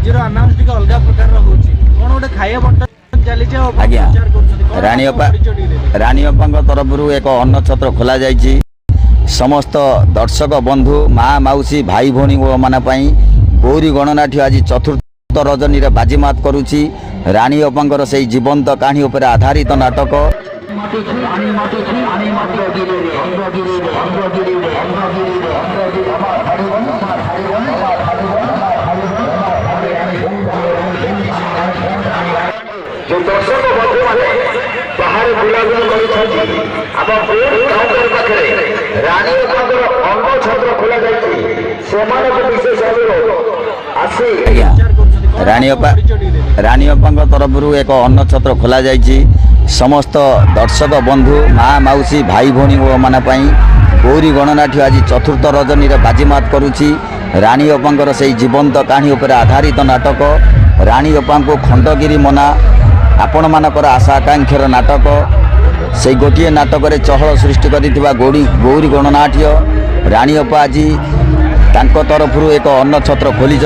आज अनाउंस टिके अलग प्रकार होची कोन गोटे खाइया बंटन चली जे आज्ञा रानी अप्पा तरफ एक अन्न छत्र खोल जाइए समस्त दर्शक बंधु माँ मौसी भाई भौणी मान गौरी गणनाट्य आज चतुर्थ रजनी रे बाजीमात करुची रानी अप्पा से जीवंत कहानी उपर आधारित नाटक जो दर्शक बंधु मैंने बाहर बुलाबुली पाखे रानी अंग छत्र खोल विशेष रानी अप्पा तरफ एक अन्न छत्र खोल जाइए समस्त दर्शक बंधु माँ मौसी भाई भौणी मान गौरी गणनाट्य आज चतुर्थ रजनी रे बाजीमात करुची रानी अप्पा से जीवंत कहानी उपर आधारित नाटक रानी अप्पा को खंडगिरी मना आपण मानकर आशा आकांक्षार नाटक से गोटे नाटक रे चहल सृष्टि करिथिबा गौरी गणनाट्य रानी अप्पा आज तांको तरफ एक अन्न छत्र खोली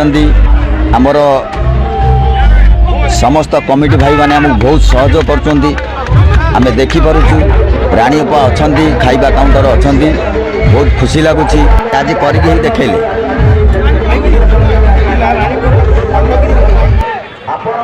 आमर समस्त कमिटी भाई माने हमको बहुत सहयोग करछंती आमे देखि पारुछु रानी अप्पा अछंती खाइबा काउंटर अछंती बहुत खुशी लागुची आज करके ही देखेले आपण